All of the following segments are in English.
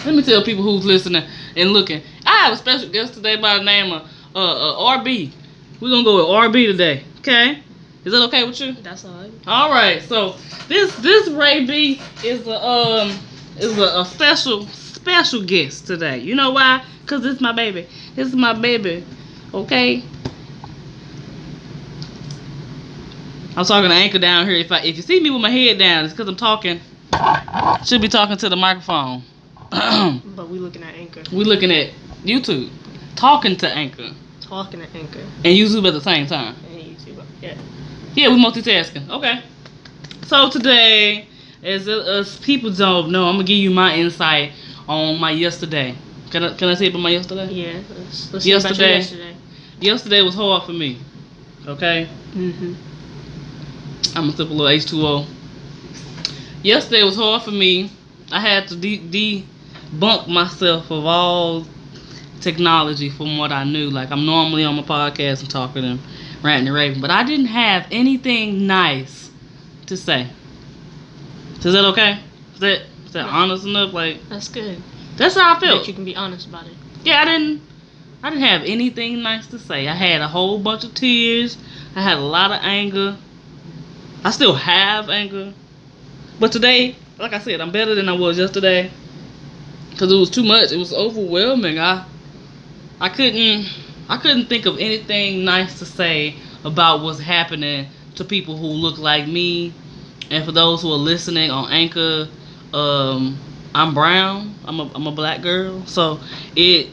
Let me tell people who's listening and looking. I have a special guest today by the name of RB. We're gonna go with RB today. Okay? Is that okay with you? That's alright. All right. So this Ray B is a special guest today. You know why? Cause this is my baby. This is my baby. Okay. I'm talking to Anchor down here. If you see me with my head down, it's because I'm talking. Should be talking to the microphone. But we looking at Anchor. We looking at YouTube, talking to Anchor, Talking at Anchor. and YouTube at the same time. And YouTube. Yeah. Yeah, we multitasking. Okay. So today, as people don't know, I'm gonna give you my insight on my yesterday. Can I say about my yesterday? Yeah. Let's see about your yesterday. Yesterday was hard for me. Okay. Mhm. I'm gonna sip a little H2O. Yesterday was hard for me. I had to debunk myself of all technology from what I knew. Like, I'm normally on my podcast and talking and ranting and raving, but I didn't have anything nice to say. Is that okay? Is that honest enough? Like, That's good. that's how I felt. That you can be honest about it. Yeah, I didn't have anything nice to say. I had a whole bunch of tears. I had a lot of anger. I still have anger. But today, like I said, I'm better than I was yesterday. Because it was too much. It was overwhelming. I couldn't think of anything nice to say about what's happening to people who look like me. And for those who are listening on Anchor, I'm brown. I'm a black girl. So it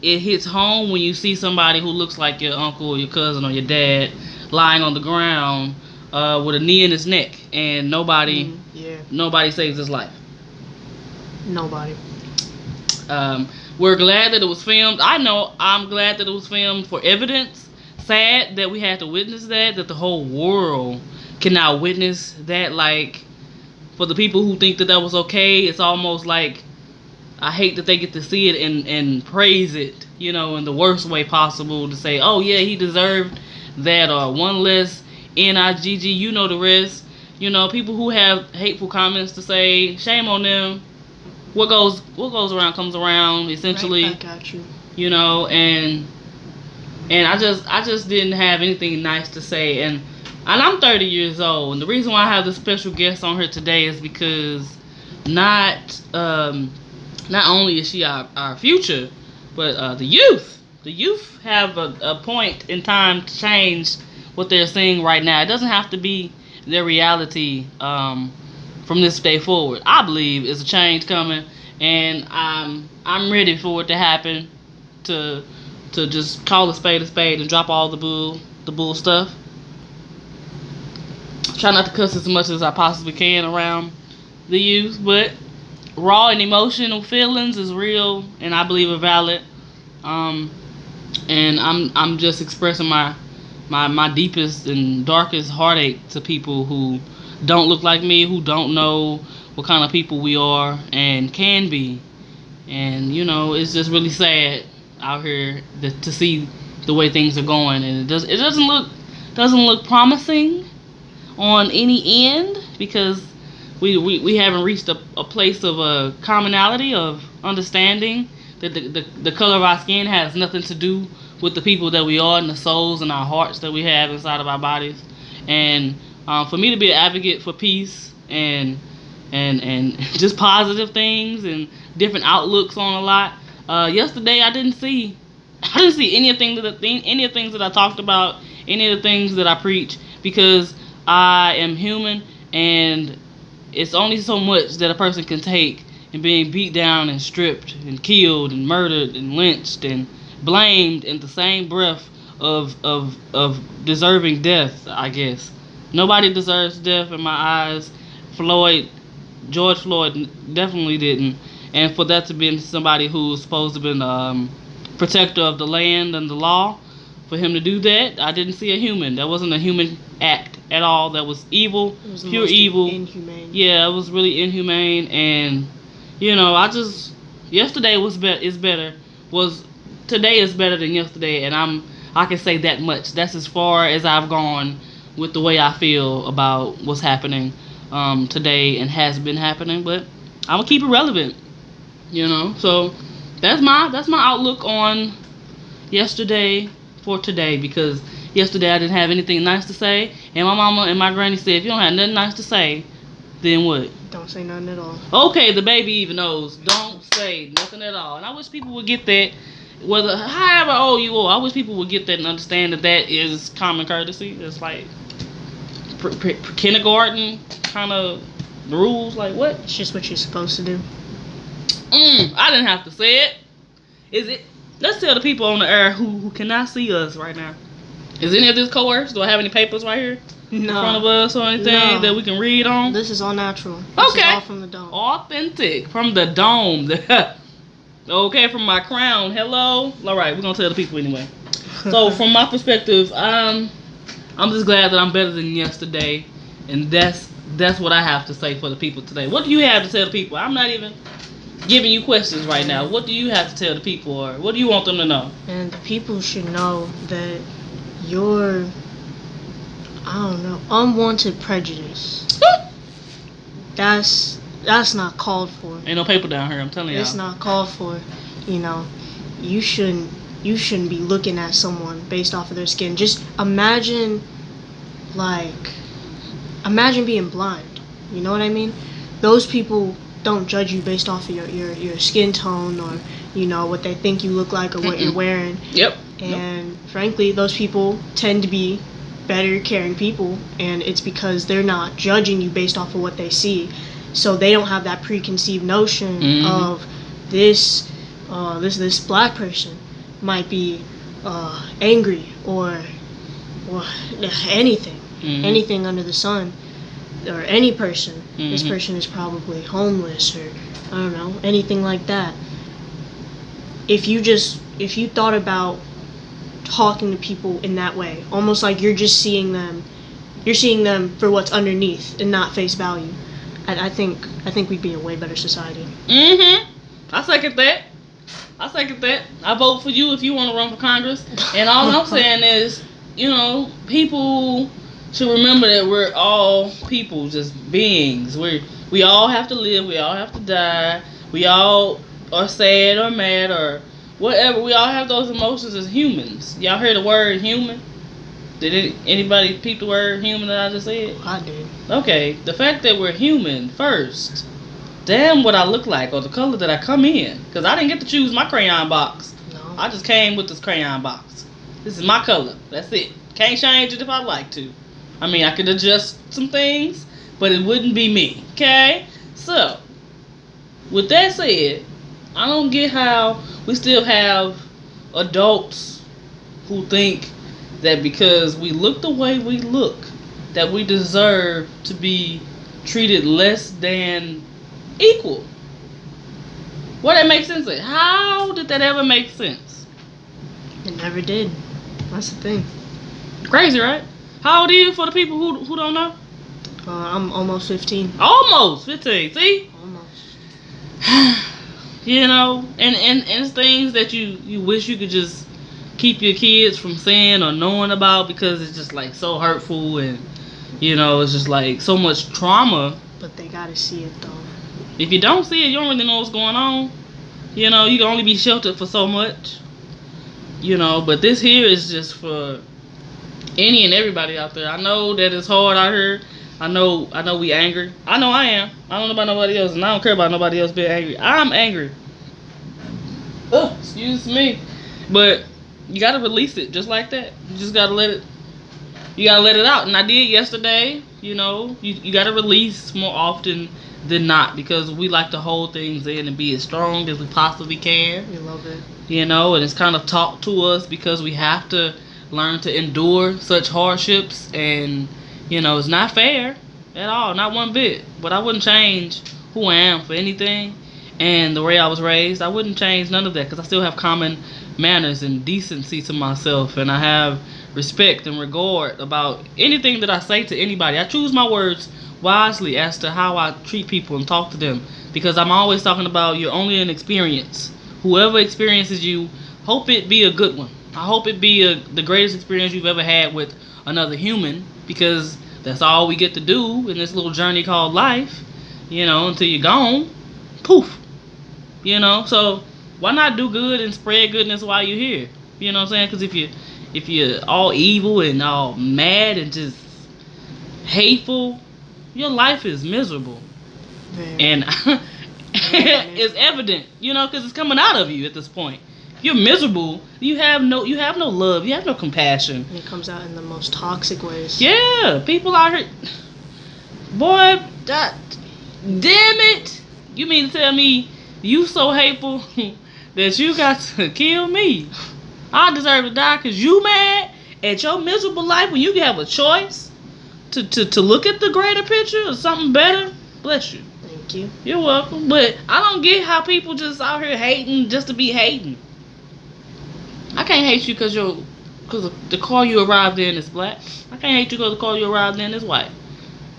hits home when you see somebody who looks like your uncle or your cousin or your dad lying on the ground with a knee in his neck, and nobody saves his life. Nobody. We're glad that it was filmed. I'm glad that it was filmed for evidence. Sad that we had to witness that the whole world can now witness that. Like, for the people who think that was okay, it's almost like I hate that they get to see it and praise it, in the worst way possible, to say, oh yeah, he deserved that, or one less NIGG, you know the rest. People who have hateful comments to say, shame on them. What goes around comes around, essentially. Right back at you. And I just didn't have anything nice to say, and I'm 30 years old, and the reason why I have this special guest on here today is because not only is she our future, but the youth have a point in time to change what they're seeing right now. It doesn't have to be their reality from this day forward. I believe it's a change coming, and I'm ready for it to happen. To just call a spade and drop all the bull stuff. Try not to cuss as much as I possibly can around the youth, but raw and emotional feelings is real, and I believe are valid. And I'm just expressing my deepest and darkest heartache to people who don't look like me, who don't know what kind of people we are and can be. And it's just really sad out here to see the way things are going, and it doesn't look promising on any end, because we haven't reached a place of a commonality of understanding that the color of our skin has nothing to do with the people that we are and the souls and our hearts that we have inside of our bodies. And for me to be an advocate for peace and just positive things and different outlooks on a lot. Yesterday I didn't see any of the things that I talked about, any of the things that I preach, because I am human, and it's only so much that a person can take in being beat down and stripped and killed and murdered and lynched and blamed in the same breath of deserving death, I guess. Nobody deserves death in my eyes. George Floyd definitely didn't. And for that to be somebody who's supposed to have been protector of the land and the law, for him to do that, I didn't see a human. That wasn't a human act at all. That was evil, pure evil. Inhumane. Yeah, it was really inhumane. And yesterday today is better than yesterday, and I can say that much. That's as far as I've gone with the way I feel about what's happening today and has been happening. But I'm gonna keep it relevant. You know, so that's my outlook on yesterday for today, because yesterday I didn't have anything nice to say, and my mama and my granny said if you don't have nothing nice to say, then what? Don't say nothing at all. Okay, the baby even knows. Don't say nothing at all. And I wish people would get that. Whether however old you are, I wish people would get that and understand that that is common courtesy. It's like kindergarten kind of rules. Like what? It's just what you're supposed to do. I didn't have to say it. Is it? Let's tell the people on the air who cannot see us right now. Is any of this coerced? Do I have any papers right here in front of us or anything that we can read on? This is all natural. This is all from the dome. Authentic from the dome. Okay, from my crown. Hello. All right, we're gonna tell the people anyway. So from my perspective, I'm just glad that I'm better than yesterday, and that's what I have to say for the people today. What do you have to tell the people? I'm not even giving you questions right now. What do you have to tell the people, or what do you want them to know? And the people should know that your, I don't know, unwanted prejudice, that's not called for. Ain't no paper down here, I'm telling you. It's not called for. You know, you shouldn't be looking at someone based off of their skin. Just imagine being blind. You know what I mean? Those people don't judge you based off of your skin tone, or you know what they think you look like, or what you're wearing. Yep. And frankly, those people tend to be better caring people, and it's because they're not judging you based off of what they see. So they don't have that preconceived notion of this black person might be angry or anything under the sun, or any person. This person is probably homeless, or I don't know, anything like that. If you thought about talking to people in that way, almost like you're seeing them for what's underneath and not face value, I think we'd be a way better society. I second that. I vote for you if you want to run for Congress. And all I'm saying is, you know, people should remember that we're all people, just beings. We all have to live. We all have to die. We all are sad or mad or whatever. We all have those emotions as humans. Y'all heard the word human? Did anybody peep the word human that I just said? I did. Okay, the fact that we're human first. Damn what I look like, or the color that I come in. Because I didn't get to choose my crayon box. No. I just came with this crayon box. This is my color. That's it. Can't change it if I'd like to. I mean, I could adjust some things, but it wouldn't be me. Okay? So, with that said, I don't get how we still have adults who think that because we look the way we look, that we deserve to be treated less than equal. What that makes sense? How did that ever make sense? It never did. That's the thing. Crazy, right? How old are you for the people who don't know? I'm almost 15. Almost 15. See? Almost. You know, and it's things that you wish you could just keep your kids from seeing or knowing about, because it's just like so hurtful, and you know, it's just like so much trauma. But they gotta see it though. If you don't see it, you don't really know what's going on. You know, you can only be sheltered for so much. You know, but this here is just for any and everybody out there. I know that it's hard out here. I know we angry. I know I am. I don't know about nobody else, and I don't care about nobody else being angry. I'm angry. Excuse me. But you gotta release it just like that. You just gotta let it. You gotta let it out. And I did yesterday. You know, you gotta release more often than not, because we like to hold things in and be as strong as we possibly can. We love it. You know, and it's kind of taught to us because we have to learn to endure such hardships, and you know, it's not fair at all, not one bit. But I wouldn't change who I am for anything, and the way I was raised, I wouldn't change none of that, because I still have common manners and decency to myself, and I have respect and regard about anything that I say to anybody. I choose my words wisely as to how I treat people and talk to them, because I'm always talking about you're only an experience. Whoever experiences you, hope it be a good one. I hope it be the greatest experience you've ever had with another human, because that's all we get to do in this little journey called life, you know, until you're gone. Poof. You know, so why not do good and spread goodness while you're here? You know what I'm saying? Because if you're all evil and all mad and just hateful, your life is miserable, Very, and it's evident. You know, because it's coming out of you at this point. If you're miserable, you have no love, you have no compassion. and it comes out in the most toxic ways. Yeah, people out here, boy, that, damn it! You mean to tell me you so hateful that you got to kill me? I deserve to die because you mad at your miserable life when you can have a choice to look at the greater picture or something better. Bless you. Thank you. You're welcome. But I don't get how people just out here hating just to be hating. I can't hate you because the car you arrived in is black. I can't hate you because the car you arrived in is white.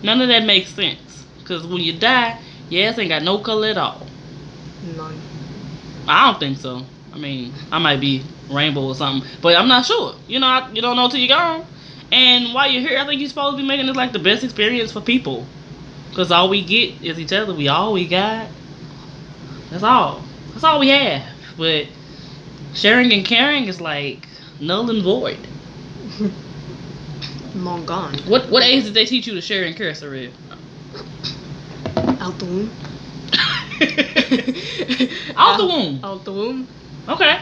None of that makes sense. Because when you die, your ass ain't got no color at all. None. I don't think so. I mean, I might be rainbow or something, but I'm not sure. You know, you don't know till you're gone. And while you're here, I think you're supposed to be making this like the best experience for people. Because all we get is each other. We all we got. That's all. That's all we have. But sharing and caring is like null and void. Long gone. What age did they teach you to share and care, Sarib? Out the womb. Out the womb. Out the womb. Okay.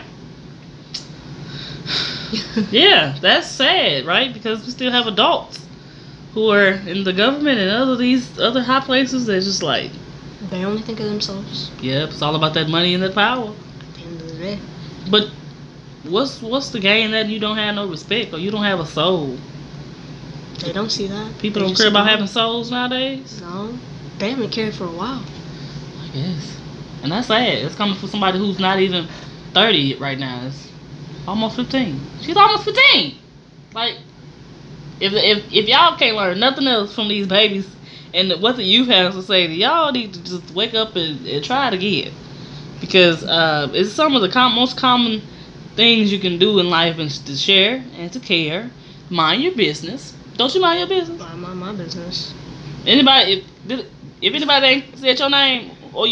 Yeah, that's sad, right? Because we still have adults who are in the government and these other high places that just like, They only think of themselves. yep, it's all about that money and that power. At the end of the day. But what's the gain that you don't have no respect or you don't have a soul? They don't see that. People They don't just care about ignore having it. souls nowadays. No. They haven't cared for a while. I guess, and that's sad. It's coming from somebody who's not even 30 right now. It's almost 15. She's almost 15. Like, if y'all can't learn nothing else from these babies and what the youth has to say, y'all need to just wake up and try it again. Because it's some of the most common things you can do in life is to share and to care. Mind your business. Don't you mind your business? I mind my business. Anybody, if anybody ain't said your name, or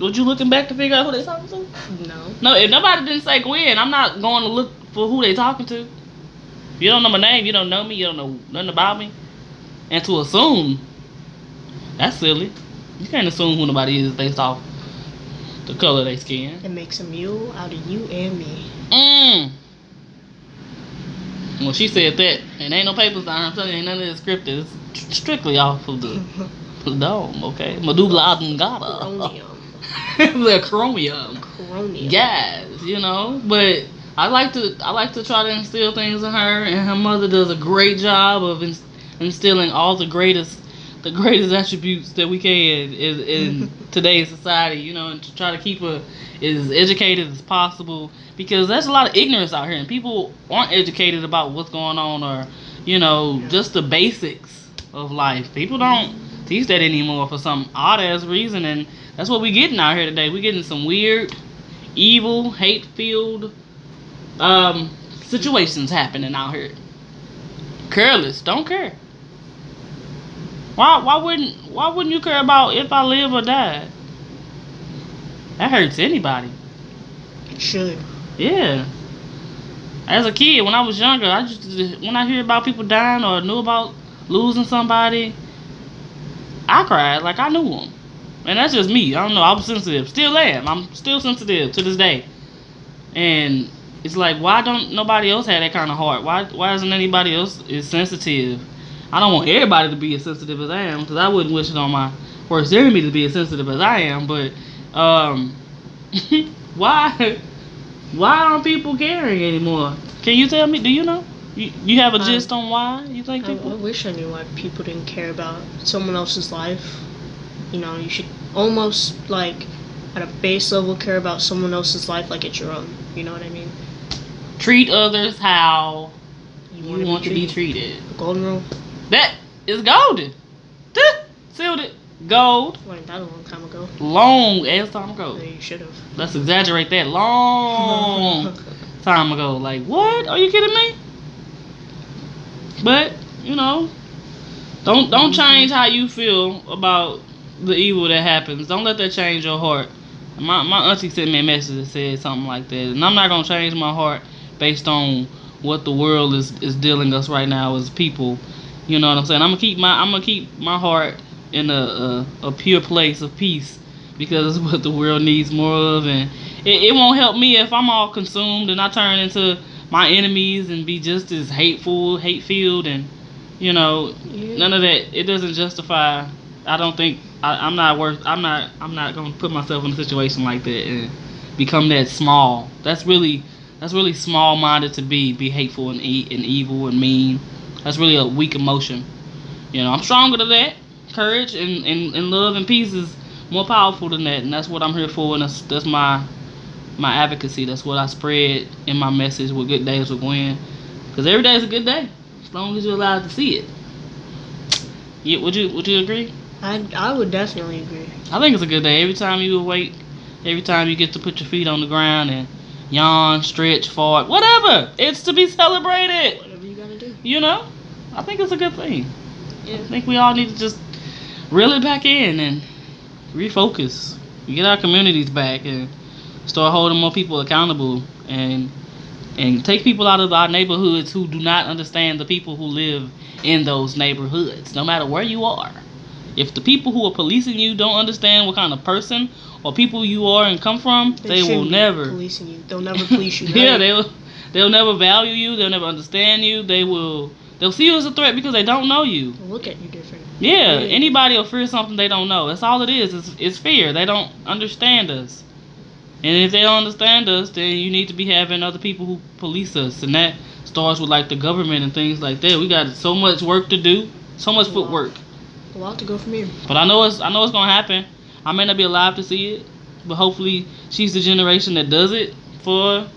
would you looking back to figure out who they talking to? No. No, if nobody didn't say Gwen, I'm not going to look for who they talking to. If you don't know my name, you don't know me, you don't know nothing about me. And to assume, that's silly. You can't assume who nobody is based off the color of their skin. It makes a mule out of you and me. Well, she said that, and ain't no papers down here. I'm telling you, ain't none of this scripted. It's strictly off of the dome, okay? Medulla oblongata. Chromium. The chromium. Chromium. Yes, you know. But I like to try to instill things in her, and her mother does a great job of instilling all the greatest attributes that we can in today's society. You know, and to try to keep her as educated as possible, because there's a lot of ignorance out here, and people aren't educated about what's going on, or you know, just the basics of life. People don't teach that anymore for some odd ass reason, and that's what we're getting out here today. We're getting some weird, evil, hate-filled situations happening out here. Careless, don't care. Why wouldn't you care about if I live or die? That hurts anybody. It should. Yeah. As a kid, when I was younger, when I hear about people dying or knew about losing somebody, I cried like I knew them. And that's just me. I don't know. I was sensitive. Still am. I'm still sensitive to this day. And it's like, why don't nobody else have that kind of heart? Why isn't anybody else as sensitive? I don't want everybody to be as sensitive as I am, because I wouldn't wish it on my worst enemy to be as sensitive as I am. But why aren't people caring anymore? Can you tell me? Do you know? You have a gist on why you think I people? wish I knew why people didn't care about someone else's life. You know, you should almost, like, at a base level, care about someone else's life like it's your own. You know what I mean? Treat others how you wanna want to be treated. The golden rule. That is golden. Sealed it. Gold. Learned that a long time ago. Long ass time ago. Yeah, you should have. Let's exaggerate that. Long time ago. Like, what? Are you kidding me? But, you know, don't change how you feel about the evil that happens. Don't let that change your heart My auntie sent me a message that said something like that, and I'm not gonna change my heart based on what the world is dealing us right now as people. You know what I'm saying? I'm gonna keep my heart in a pure place of peace because it's what the world needs more of, and it won't help me if I'm all consumed and I turn into my enemies and be just as hate filled, and Yeah. none of that. It doesn't justify. I don't think I'm not worth. I'm not gonna put myself in a situation like that and become that small. That's really small minded to be hateful and evil and mean. That's really a weak emotion. I'm stronger than that. Courage and love and peace is more powerful than that, and that's what I'm here for. And that's my advocacy. That's what I spread in my message with Good Days with Gwen. Because every day is a good day, as long as you're allowed to see it. Yeah, would you agree? I would definitely agree. I think it's a good day. Every time you awake, every time you get to put your feet on the ground and yawn, stretch, fart, whatever. It's to be celebrated. Whatever you gotta do. I think it's a good thing. Yeah. I think we all need to just reel it back in and refocus. We get our communities back and start holding more people accountable and take people out of our neighborhoods who do not understand the people who live in those neighborhoods, no matter where you are. If the people who are policing you don't understand what kind of person or people you are and come from, they will shouldn't be never policing you. They'll never police you. yeah, Right? they'll never value you. They'll never understand you. They'll see you as a threat because they don't know you. They'll look at you different. Yeah, anybody will fear something they don't know. That's all it is. It's fear. They don't understand us. And if they don't understand us, then you need to be having other people who police us. And that starts with like the government and things like that. We got so much work to do, so much footwork. A lot to go from here. But I know it's gonna happen. I may not be alive to see it, but hopefully she's the generation that does it for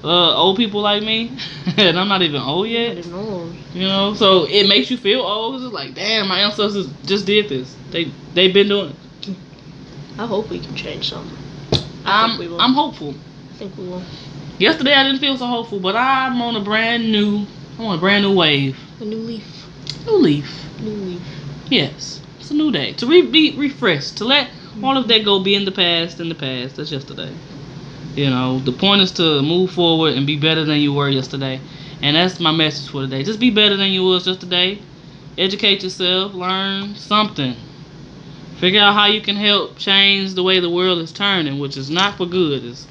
old people like me. And I'm not even old yet. Not even old. So it makes you feel old. It's like, damn, my ancestors just did this. They've been doing it. I hope we can change something. I'm hopeful. I think we will. Yesterday I didn't feel so hopeful, but I'm on a brand new wave. A new leaf. New leaf. New leaf. Yes, it's a new day to be refreshed. To let all of that go, be in the past. That's yesterday. The point is to move forward and be better than you were yesterday, and that's my message for today. Just be better than you was yesterday. Educate yourself. Learn something. Figure out how you can help change the way the world is turning, which is not for good. It's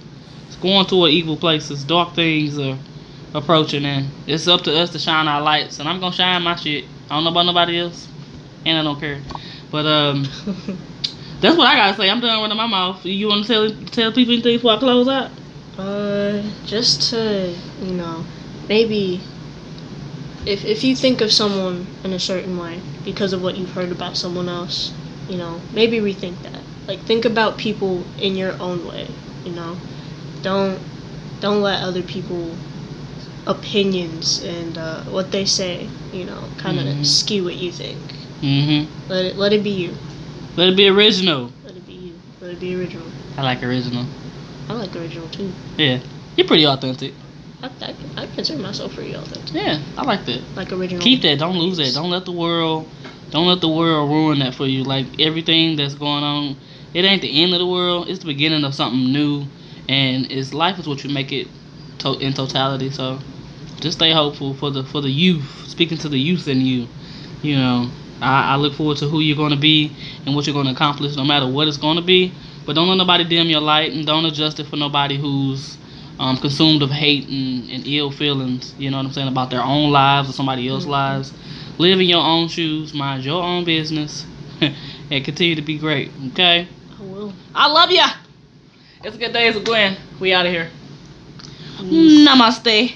going toward evil places. Dark things are approaching, and it's up to us to shine our lights. And I'm gonna shine my shit. I don't know about nobody else, and I don't care. But that's what I gotta say. I'm done running my mouth. You want to tell people anything before I close out? Just to maybe if you think of someone in a certain way because of what you've heard about someone else. Maybe rethink that. Like, think about people in your own way. Don't let other people opinions and what they say, kind of skew what you think. Let it be you. Let it be original. Let it be you. Let it be original. I like original. I like original too. Yeah, you're pretty authentic. I consider myself pretty authentic. Yeah, I like that. Like original. Keep that. Don't lose that. Don't let the world ruin that for you. Like, everything that's going on, it ain't the end of the world. It's the beginning of something new, and life is what you make it in totality. So just stay hopeful for the youth. Speaking to the youth in you, I look forward to who you're going to be and what you're going to accomplish, no matter what it's going to be. But don't let nobody dim your light, and don't adjust it for nobody who's consumed of hate and ill feelings. You know what I'm saying, about their own lives or somebody else's lives. Live in your own shoes, mind your own business, and continue to be great. Okay? I will. I love ya. It's a Good Days with Gwen. We out of here. Namaste.